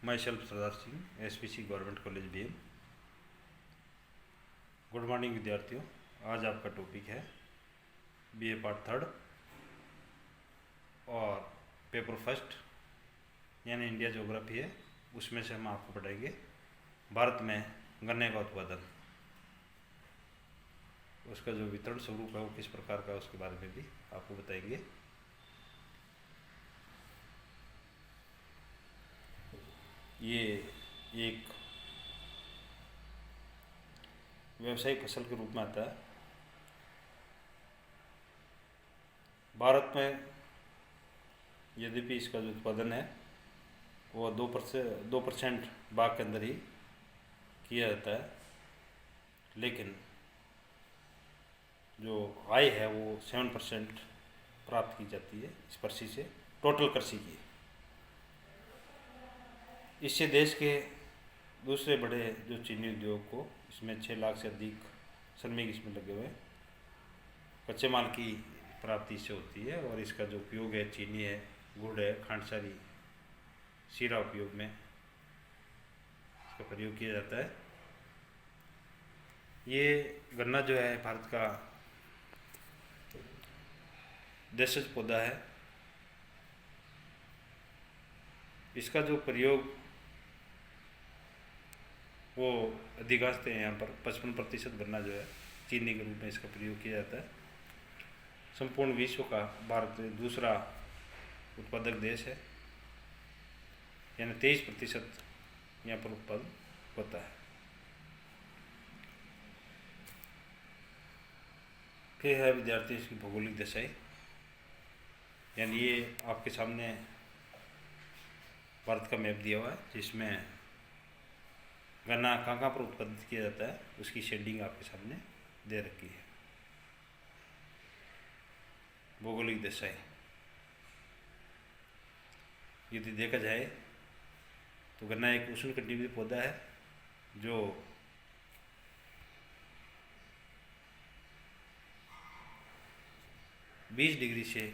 My self Sardar Singh, SPC government college BM. Good morning विद्यार्थियों। आज आपका टॉपिक है बीए पार्ट थर्ड और पेपर फर्स्ट यानी इंडिया ज्योग्राफी है। उसमें से हम आपको पढ़ाएंगे भारत में गन्ने का उत्पादन, उसका जो वितरण स्वरूप है वो किस प्रकार का है उसके बारे में भी आपको बताएंगे। ये एक व्यावसायिक फसल के रूप में आता है। भारत में यद्यपि इसका जो उत्पादन है वो 2% बाग के अंदर ही किया जाता है, लेकिन जो आय है वो 7% प्राप्त की जाती है इस कृषि से, टोटल कृषि की। इससे देश के दूसरे बड़े जो चीनी उद्योग को, इसमें 6 लाख से अधिक श्रमिक इसमें लगे हुए हैं। कच्चे माल की प्राप्ति इससे होती है और इसका जो उपयोग है, चीनी है, गुड़ है, खांडसारी, शीरा उपयोग में इसका प्रयोग किया जाता है। ये गन्ना जो है भारत का देशज पौधा है। इसका जो प्रयोग वो अधिकांशतः यहाँ पर 55% गन्ना जो है चीनी के रूप में इसका प्रयोग किया जाता है। संपूर्ण विश्व का भारत दूसरा उत्पादक देश है, यानी 23% यहाँ पर उत्पादन होता है। फिर है विद्यार्थी इसकी भौगोलिक दशाएं, यानी ये आपके सामने भारत का मैप दिया हुआ है जिसमें गन्ना कहाँ पर उत्पादित किया जाता है उसकी शेडिंग आपके सामने दे रखी है। भौगोलिक दशाएं यदि देखा जाए तो गन्ना एक उष्णकटिबंधीय पौधा है जो बीस डिग्री से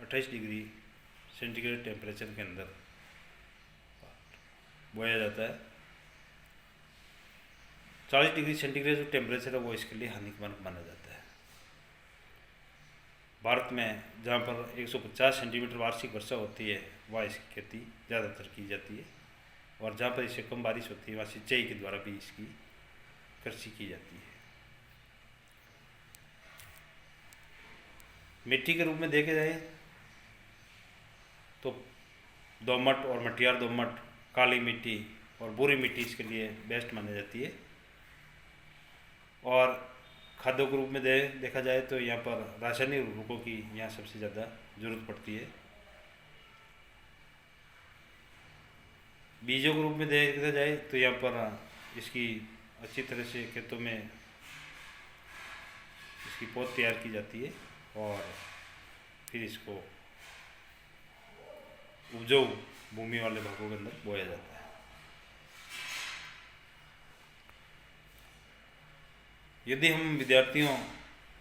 28 डिग्री सेंटीग्रेड टेम्परेचर के अंदर बोया जाता है। 40 डिग्री सेंटीग्रेड जो टेम्परेचर है वो इसके लिए हानिकारक माना जाता है। भारत में जहाँ पर 150 सेंटीमीटर वार्षिक वर्षा होती है वहाँ इसकी खेती ज़्यादातर की जाती है, और जहाँ पर इससे कम बारिश होती है वहाँ सिंचाई के द्वारा भी इसकी कृषि की जाती है। मिट्टी के रूप में देखे जाए तो दोमट और मटियार दोमट, काली मिट्टी और भूरी मिट्टी इसके लिए बेस्ट मानी जाती है। और खाद्यों के रूप में देखा जाए तो यहाँ पर रासायनिक उर्वरकों की यहाँ सबसे ज़्यादा जरूरत पड़ती है। बीजों के रूप में देखा जाए तो यहाँ पर इसकी अच्छी तरह से खेतों में इसकी पौध तैयार की जाती है और फिर इसको उपजाऊ भूमि वाले भागों के अंदर बोया जाता है। यदि हम विद्यार्थियों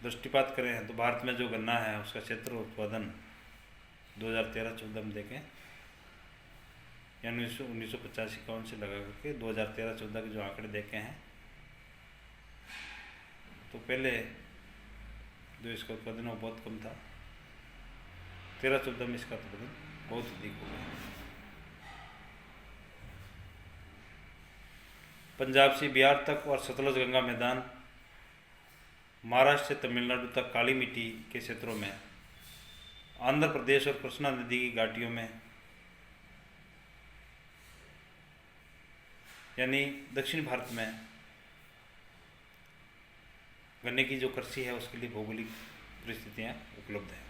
दृष्टिपात करें तो भारत में जो गन्ना है उसका क्षेत्र उत्पादन 2013-14 में देखें, यानी 1950-51 से लगा करके 2013-14 के जो आंकड़े देखे हैं तो पहले जो इसका उत्पादन वो बहुत कम था। 13-14 में इसका उत्पादन बहुत अधिक हो गया। पंजाब से बिहार तक और सतलज गंगा मैदान, महाराष्ट्र से तमिलनाडु तक काली मिट्टी के क्षेत्रों में, आंध्र प्रदेश और कृष्णा नदी की घाटियों में, यानी दक्षिण भारत में गन्ने की जो कृषि है उसके लिए भौगोलिक परिस्थितियाँ उपलब्ध हैं।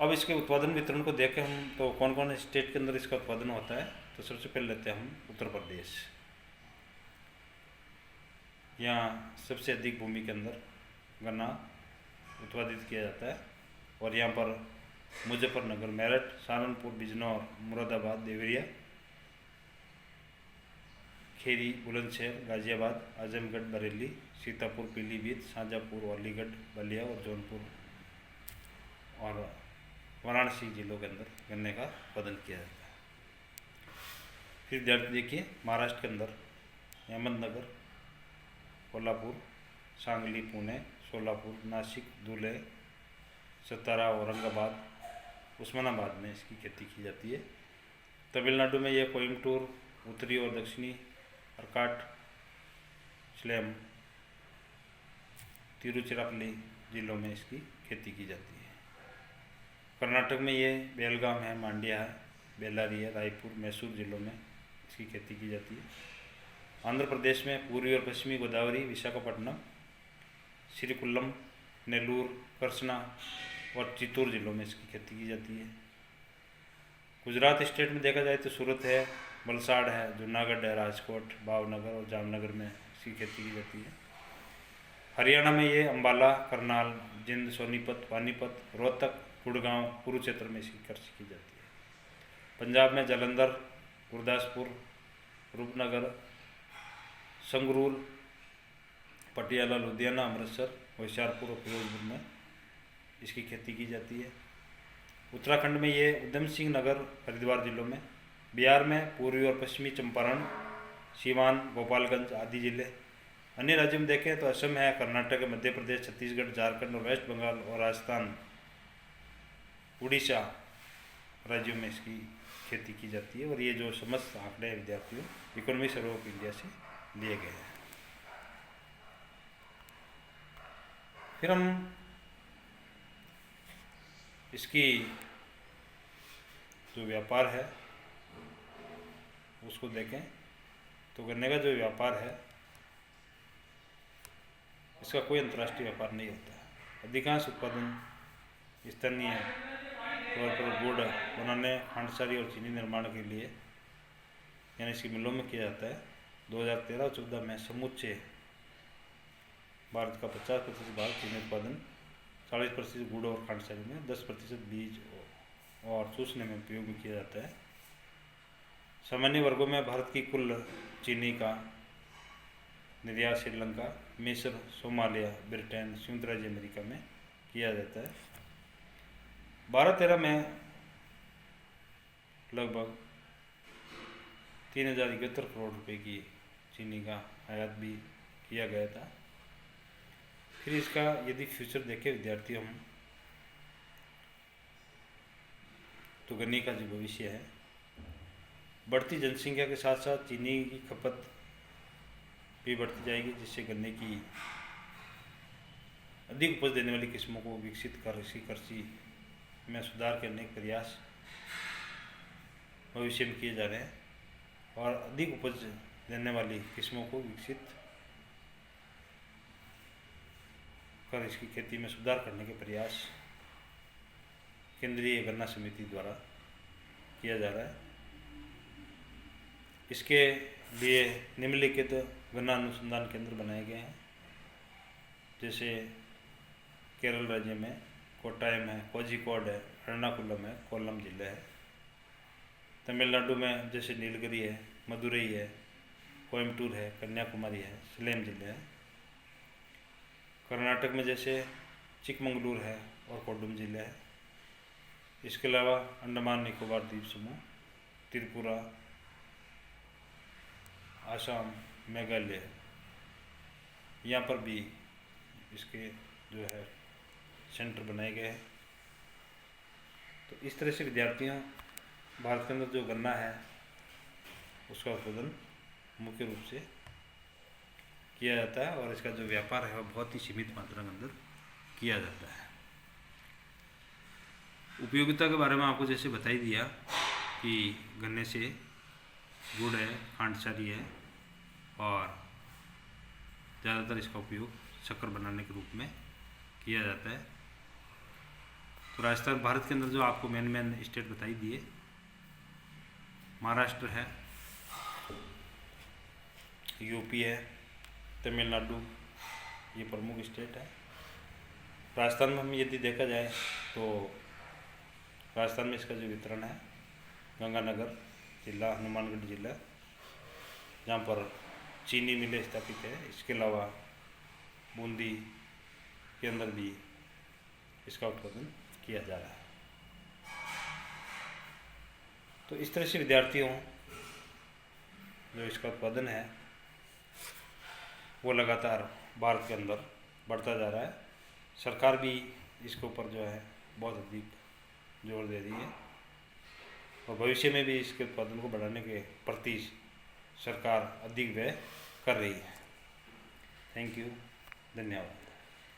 अब इसके उत्पादन वितरण को देखें हम तो कौन कौन स्टेट के अंदर इसका उत्पादन होता है, तो सबसे पहले लेते हैं हम उत्तर प्रदेश। यहाँ सबसे अधिक भूमि के अंदर गन्ना उत्पादित किया जाता है और यहाँ पर मुजफ्फरनगर, मेरठ, सहारनपुर, बिजनौर, मुरादाबाद, देवरिया, खेरी, बुलंदशहर, गाजियाबाद, आजमगढ़, बरेली, सीतापुर, पीलीभीत, शाहजहाँपुर, अलीगढ़, बलिया और जौनपुर और वाराणसी जिलों के अंदर गन्ने का उत्पादन किया जाता है। फिर विद्यार्थी देखिए महाराष्ट्र के अंदर अहमदनगर, कोल्हापुर, सांगली, पुणे, सोलापुर, नासिक, धुले, सतारा, औरंगाबाद, उस्मानाबाद में इसकी खेती की जाती है। तमिलनाडु में यह कोयम्बटूर, उत्तरी और दक्षिणी अर्काट, स्लेम, तिरुचिरापल्ली जिलों में इसकी खेती की जाती है। कर्नाटक में ये बेलगाम है, मांड्या है, बेल्लारी है, रायपुर, मैसूर जिलों में इसकी खेती की जाती है। आंध्र प्रदेश में पूर्वी और पश्चिमी गोदावरी, विशाखापट्टनम, श्रीकुल्लम, नेल्लूर, कृष्णा और चित्तूर जिलों में इसकी खेती की जाती है। गुजरात स्टेट में देखा जाए तो सूरत है, वलसाड़ है, जूनागढ़ है, राजकोट, भावनगर और जामनगर में इसकी खेती की जाती है। हरियाणा में ये अम्बाला, करनाल, जिंद, सोनीपत, पानीपत, रोहतक, गुड़गांव, कुरुक्षेत्र में इसकी कृषि की जाती है। पंजाब में जालंधर, गुरदासपुर, रूपनगर, संगरूर, पटियाला, लुधियाना, अमृतसर, होशियारपुर और फिरोजपुर में इसकी खेती की जाती है। उत्तराखंड में ये उधम सिंह नगर, हरिद्वार जिलों में, बिहार में पूर्वी और पश्चिमी चंपारण, सीवान, गोपालगंज आदि जिले। अन्य राज्यों में देखें तो असम है, कर्नाटक, मध्य प्रदेश, छत्तीसगढ़, झारखंड और वेस्ट बंगाल और राजस्थान, उड़ीसा राज्यों में इसकी खेती की जाती है। और ये जो समस्त आंकड़े हैं विद्यार्थियों इकोनॉमिक सर्वे ऑफ इंडिया से लिए गए हैं। फिर हम इसकी जो व्यापार है उसको देखें तो गन्ने का जो व्यापार है इसका कोई अंतर्राष्ट्रीय व्यापार नहीं होता है। अधिकांश उत्पादन स्थानीय तौर पर गुड़ बनाने, खांडसारी और चीनी निर्माण के लिए यानी इसकी मिलों में किया जाता है। 2013-14 में समूचे भारत का 50% भाग चीनी उत्पादन, 40% गुड़ और खांडसारी में, 10% बीज और चूसने में उपयोग में किया जाता है। सामान्य वर्गों में भारत की कुल चीनी का निर्यात श्रीलंका, मिस्र, सोमालिया, ब्रिटेन, संयुक्त राज्य अमेरिका में किया जाता है। 12-13 में लगभग 3071 करोड़ रुपए की चीनी का आयात भी किया गया था। फिर इसका यदि फ्यूचर देखें विद्यार्थी हम तो गन्ने का जो भविष्य है, बढ़ती जनसंख्या के साथ साथ चीनी की खपत भी बढ़ती जाएगी, जिससे गन्ने की अधिक उपज देने वाली किस्मों को विकसित कर इसकी कृषि में सुधार करने के प्रयास भविष्य में किए जा रहे हैं और अधिक उपज देने वाली किस्मों को विकसित कर इसकी खेती में सुधार करने के प्रयास केंद्रीय गन्ना समिति द्वारा किया जा रहा है। इसके लिए निम्नलिखित गन्ना अनुसंधान केंद्र बनाए गए हैं, जैसे केरल राज्य में कोट्टायम है, कोझिकोड है, एर्नाकुलम है, कोल्लम जिला है। तमिलनाडु में जैसे नीलगिरी है, मदुरई है, कोयम्बटूर है, कन्याकुमारी है, सलेम जिले है। कर्नाटक में जैसे चिकमंगलूर है और कोडुम जिले है। इसके अलावा अंडमान निकोबार द्वीप समूह, त्रिपुरा, आसाम, मेघालय, यहाँ पर भी इसके जो है सेंटर बनाए गए हैं। तो इस तरह से विद्यार्थियों भारत के अंदर जो गन्ना है उसका उत्पादन मुख्य रूप से किया जाता है और इसका जो व्यापार है वह बहुत ही सीमित मात्रा में अंदर किया जाता है। उपयोगिता के बारे में आपको जैसे बता ही दिया कि गन्ने से गुड़ है, खांडसारी है और ज़्यादातर इसका उपयोग शक्कर बनाने के रूप में किया जाता है। तो राजस्थान भारत के अंदर जो आपको मेन स्टेट बताई दिए, महाराष्ट्र है, यूपी है, तमिलनाडु, ये प्रमुख स्टेट है। राजस्थान में हम यदि देखा जाए तो राजस्थान में इसका जो वितरण है, गंगानगर जिला, हनुमानगढ़ जिला, जहाँ पर चीनी मिलें स्थापित है। इसके अलावा बूंदी के अंदर भी इसका उत्पादन किया जा रहा है। तो इस तरह से विद्यार्थियों जो इसका उत्पादन है वो लगातार भारत के अंदर बढ़ता जा रहा है। सरकार भी इसके ऊपर जो है बहुत अधिक जोर दे रही है और भविष्य में भी इसके उत्पादन को बढ़ाने के प्रति सरकार अधिक व्यय कर रही है। थैंक यू, धन्यवाद।